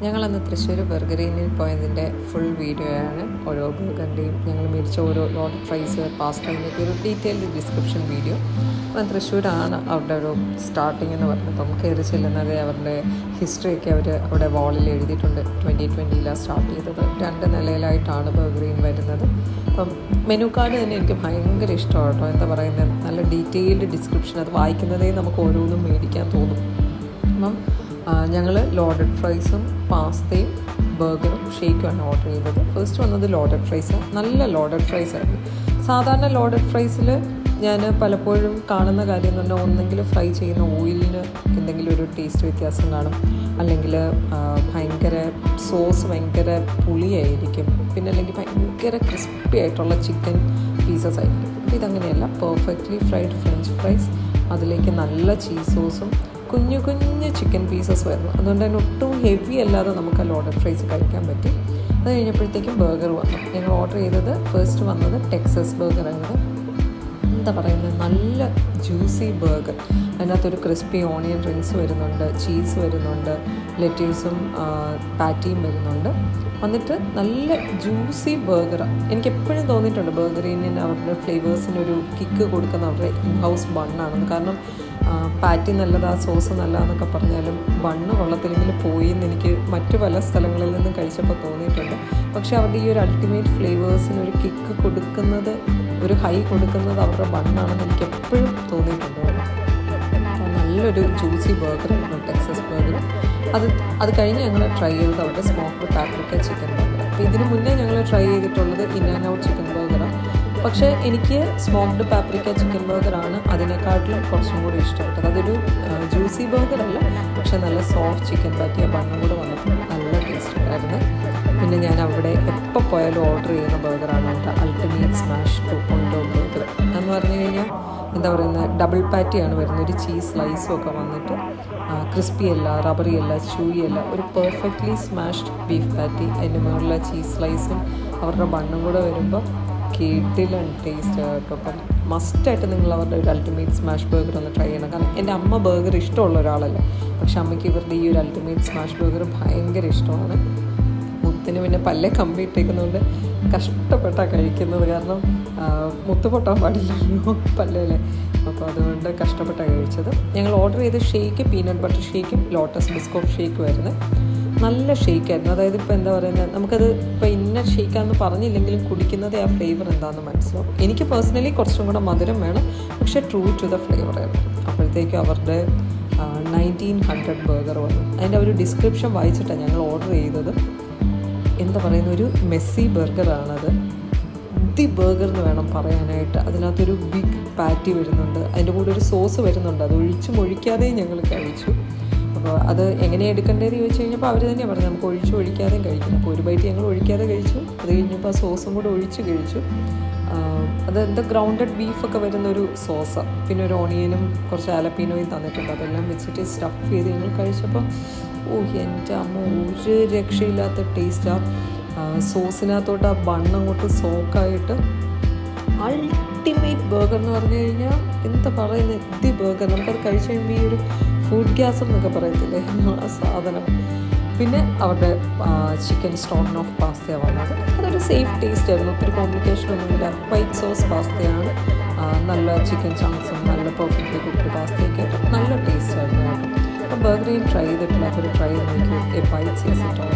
ഞങ്ങളന്ന് തൃശ്ശൂർ ബർഗറിനിൽ പോയതിൻ്റെ ഫുൾ വീഡിയോയാണ്. ഓരോ ബർഗറിൻ്റെയും ഞങ്ങൾ മേടിച്ച ഓരോ ലോഡ് ഫ്രൈസ്, പാസ്തയിൻ്റെയൊക്കെ ഒരു ഡീറ്റെയിൽഡ് ഡിസ്ക്രിപ്ഷൻ വീഡിയോ. അപ്പം തൃശ്ശൂരാണ് അവരുടെ ഒരു സ്റ്റാർട്ടിംഗ് എന്ന് പറഞ്ഞപ്പം കയറി ചെല്ലുന്നത്. അവരുടെ ഹിസ്റ്ററിയൊക്കെ അവർ അവിടെ വാളിൽ എഴുതിയിട്ടുണ്ട്. 2020 സ്റ്റാർട്ട് ചെയ്തത്. 2 നിലയിലായിട്ടാണ് ബർഗറിൻ വരുന്നത്. അപ്പം മെനു കാർഡ് തന്നെ എനിക്ക് ഭയങ്കര ഇഷ്ടമാണ് കേട്ടോ. എന്താ പറയുന്നത്, നല്ല ഡീറ്റെയിൽഡ് ഡിസ്ക്രിപ്ഷൻ. അത് വായിക്കുന്നതേ നമുക്ക് ഓരോന്നും മേടിക്കാൻ തോന്നും. അപ്പം ഞങ്ങൾ ലോഡഡ് ഫ്രൈസും പാസ്തയും ബർഗറും ഷേക്കുമാണ് ഓർഡർ ചെയ്തത്. ഫസ്റ്റ് വന്നത് ലോഡഡ് ഫ്രൈസ്. നല്ല ലോഡഡ് ഫ്രൈസ് ആയിരുന്നു. സാധാരണ ലോഡഡ് ഫ്രൈസിൽ ഞാൻ പലപ്പോഴും കാണുന്ന കാര്യം എന്ന് പറഞ്ഞാൽ, ഒന്നെങ്കിൽ ഫ്രൈ ചെയ്യുന്ന ഓയിലിന് എന്തെങ്കിലും ഒരു ടേസ്റ്റ് വ്യത്യാസം കാണും, അല്ലെങ്കിൽ ഭയങ്കര സോസ് ഭയങ്കര പുളിയായിരിക്കും, പിന്നെ അല്ലെങ്കിൽ ഭയങ്കര ക്രിസ്പി ആയിട്ടുള്ള ചിക്കൻ പീസസ് ആയിരിക്കും. അപ്പോൾ ഇതങ്ങനെയല്ല, പെർഫെക്റ്റ്ലി ഫ്രൈഡ് ഫ്രഞ്ച് ഫ്രൈസ്, അതിലേക്ക് നല്ല ചീസ് സോസും കുഞ്ഞു കുഞ്ഞ് ചിക്കൻ പീസസ് വരുന്നു. അതുകൊണ്ട് തന്നെ ഒട്ടും ഹെവി അല്ലാതെ നമുക്ക് ആ ലോഡഡ് ഫ്രൈസ് കഴിക്കാൻ പറ്റി. അത് കഴിഞ്ഞപ്പോഴത്തേക്കും ബർഗർ വന്നു. ഞങ്ങൾ ഓർഡർ ചെയ്തത് ഫസ്റ്റ് വന്നത് ടെക്സസ് ബർഗറാണ്. എന്താ പറയുന്നത്, നല്ല ജ്യൂസി ബർഗർ. അതിനകത്തൊരു ക്രിസ്പി ഓണിയൻ റിങ്സ് വരുന്നുണ്ട്, ചീസ് വരുന്നുണ്ട്, ലെറ്റ്യൂസും പാറ്റിയും വരുന്നുണ്ട്. വന്നിട്ട് നല്ല ജ്യൂസി ബർഗറാണ്. എനിക്കെപ്പോഴും തോന്നിയിട്ടുണ്ട് ബർഗറിന് അവരുടെ ഫ്ലേവേഴ്സിനൊരു കിക്ക് കൊടുക്കുന്ന അവരുടെ ഇൻ ഹൗസ് ബണ്ണാണെന്ന്. കാരണം പാറ്റി നല്ലതാ, സോസ് നല്ലതാന്നൊക്കെ പറഞ്ഞാലും ബണ്ണ് കൊള്ളത്തില്ലെങ്കിൽ പോയി എന്ന് എനിക്ക് മറ്റു പല സ്ഥലങ്ങളിൽ നിന്നും കഴിച്ചപ്പോൾ തോന്നിയിട്ടുണ്ട്. പക്ഷേ അവരുടെ ഈ ഒരു അൾട്ടിമേറ്റ് ഫ്ലേവേഴ്സിനൊരു കിക്ക് കൊടുക്കുന്നത്, ഒരു ഹൈ കൊടുക്കുന്നത് അവരുടെ ബണ്ണാണെന്ന് എനിക്ക് എപ്പോഴും തോന്നിയിട്ടുണ്ട്. നല്ലൊരു ജ്യൂസി ബർഗറായിരുന്നു ടെക്സസ് ബർഗർ. അത് കഴിഞ്ഞ് ഞങ്ങൾ ട്രൈ ചെയ്തത് അവരുടെ സ്മോക്ക്ഡ് പാപ്രിക്ക ചിക്കൻ ബർഗർ. അപ്പോൾ ഇതിന് മുന്നേ ഞങ്ങൾ ട്രൈ ചെയ്തിട്ടുള്ളത് ഇൻ ആൻഡ് ഔട്ട് ചിക്കൻ ബർഗറാണ്. പക്ഷേ എനിക്ക് സ്മോക്ക്ഡ് പാപ്രിക്ക ചിക്കൻ ബർഗറാണ് അതിനെക്കാട്ടിലും കുറച്ചും കൂടി ഇഷ്ടപ്പെട്ടത്. അതൊരു ജ്യൂസി ബർഗറല്ല, പക്ഷേ നല്ല സോഫ്റ്റ് ചിക്കൻ പാറ്റിയ ബണ്ണും കൂടെ വന്നപ്പോൾ നല്ല ടേസ്റ്റ് ഉണ്ടായിരുന്നു. പിന്നെ ഞാൻ അവിടെ എപ്പോൾ പോയാലും ഓർഡർ ചെയ്യുന്ന ബർഗറാണ് കേട്ടോ അൾട്ടിമേറ്റ് സ്മാഷ് 2.0 ബർഗർ. എന്ന് പറഞ്ഞു കഴിഞ്ഞാൽ എന്താ പറയുന്നത്, ഡബിൾ പാറ്റിയാണ് വരുന്നത്. ഒരു ചീസ് സ്ലൈസും ഒക്കെ വന്നിട്ട് ക്രിസ്പി അല്ല, റബറി അല്ല, ചൂയി അല്ല, ഒരു പെർഫെക്റ്റ്ലി സ്മാഷ്ഡ് ബീഫ് പാറ്റി, അതിൻ്റെ മുകളിലെ ചീസ് സ്ലൈസും അവരുടെ ബണ്ണും കൂടെ വരുമ്പോൾ കിടിലൻ ടേസ്റ്റ് കേട്ടോ. അപ്പം മസ്റ്റായിട്ട് നിങ്ങൾ അവരുടെ ഒരു അൾട്ടിമേറ്റ് സ്മാഷ് ബർഗർ ഒന്ന് ട്രൈ ചെയ്യണം. കാരണം എൻ്റെ അമ്മ ബർഗർ ഇഷ്ടമുള്ള ഒരാളല്ല, പക്ഷെ അമ്മയ്ക്ക് ഇവരുടെ ഈ ഒരു അൾട്ടിമേറ്റ് സ്മാഷ് ബർഗർ ഭയങ്കര ഇഷ്ടമാണ്. മുത്തിന് പിന്നെ പല്ലേ കമ്പി ഇട്ടേക്കുന്നതുകൊണ്ട് കഷ്ടപ്പെട്ടാണ് കഴിക്കുന്നത്. കാരണം മുത്ത് പൊട്ടാൻ പാടില്ലല്ലോ പല്ലേലെ. അപ്പോൾ അതുകൊണ്ട് കഷ്ടപ്പെട്ടാണ് കഴിച്ചത്. ഞങ്ങൾ ഓർഡർ ചെയ്ത ഷേക്ക് പീനട്ട് ബട്ടർ ഷേക്കും ലോട്ടസ് ബിസ്കോഫ് ഷേക്കും ആയിരുന്നു. നല്ല ഷേക്കായിരുന്നു. അതായത് ഇപ്പോൾ എന്താ പറയുന്നത്, നമുക്കത് ഇപ്പോൾ ഇന്ന ഷേക്കാണെന്ന് പറഞ്ഞില്ലെങ്കിലും കുടിക്കുന്നത് ആ ഫ്ലേവർ എന്താണെന്ന് മനസ്സിലാവും. എനിക്ക് പേഴ്സണലി കുറച്ചും കൂടെ മധുരം വേണം, പക്ഷേ ട്രൂ ടു ദ ഫ്ലേവർ ആയിരുന്നു. അപ്പോഴത്തേക്കും അവരുടെ 1900 ബർഗർ വന്നു. അതിൻ്റെ ഒരു ഡിസ്ക്രിപ്ഷൻ വായിച്ചിട്ടാണ് ഞങ്ങൾ ഓർഡർ ചെയ്തത്. എന്താ പറയുന്ന, ഒരു മെസ്സി ബർഗറാണത്. ദി ബർഗർ എന്ന് വേണം പറയാനായിട്ട്. അതിനകത്തൊരു ബിഗ് പാറ്റി വരുന്നുണ്ട്, അതിൻ്റെ കൂടെ ഒരു സോസ് വരുന്നുണ്ട്. അത് ഒഴിക്കാതെയും ഞങ്ങൾ കഴിച്ചു. അപ്പോൾ അത് എങ്ങനെയാണ് എടുക്കേണ്ടതെന്ന് ചോദിച്ചു കഴിഞ്ഞപ്പോൾ അവർ തന്നെയാണ് പറഞ്ഞത് നമുക്ക് ഒഴിക്കാതെയും കഴിക്കണം. അപ്പോൾ ഒരു ബൈറ്റ് ഞങ്ങൾ ഒഴിക്കാതെ കഴിച്ചു. അത് കഴിഞ്ഞപ്പോൾ ആ സോസും കൂടെ ഒഴിച്ച് കഴിച്ചു. അത് എന്താ ഗ്രൗണ്ടഡ് ബീഫൊക്കെ വരുന്നൊരു സോസ്, പിന്നെ ഒരു ഓണിയനും കുറച്ച് ആലപ്പീനോയും തന്നിട്ടുണ്ട്. അതെല്ലാം വെച്ചിട്ട് സ്റ്റഫ് ചെയ്ത് ഞങ്ങൾ കഴിച്ചപ്പോൾ എൻ്റെ അമ്മ, ഒരു രക്ഷയില്ലാത്ത ടേസ്റ്റാണ്. സോസിനകത്തോട്ട് ആ ബണ്ണങ്ങോട്ട് സോക്കായിട്ട് അൾട്ടിമേറ്റ് ബർഗർ എന്ന് പറഞ്ഞു കഴിഞ്ഞാൽ എന്താ പറയുന്നത്, ദി ബർഗർ. നമുക്കത് കഴിച്ച് കഴിയുമ്പോൾ ഈ ഒരു ഫുഡ് ഗ്യാസ് എന്നൊക്കെ പറയത്തില്ലേ, ആ സാധനം. പിന്നെ അവരുടെ ചിക്കൻ സ്റ്റോൺ ഓഫ് പാസ്തയാണ് വന്നത്. അതൊരു സേഫ് ടേസ്റ്റ് ആയിരുന്നു, ഒത്തിരി കോംപ്ലിക്കേഷൻ ഒന്നുമില്ല. വൈറ്റ് സോസ് പാസ്തയാണ്, നല്ല ചിക്കൻ ചങ്ക്സും നല്ല പെർഫെക്റ്റ്ലി കുക്ക്ഡ് പാസ്തയൊക്കെ ആയിട്ട് നല്ല ടേസ്റ്റ് ആയിരുന്നു കേട്ടോ. അപ്പോൾ ബർഗറിയും ട്രൈ ചെയ്തിട്ടില്ല, അതൊരു ട്രൈ ചെയ്ത് നോക്കി. A bites yes it all.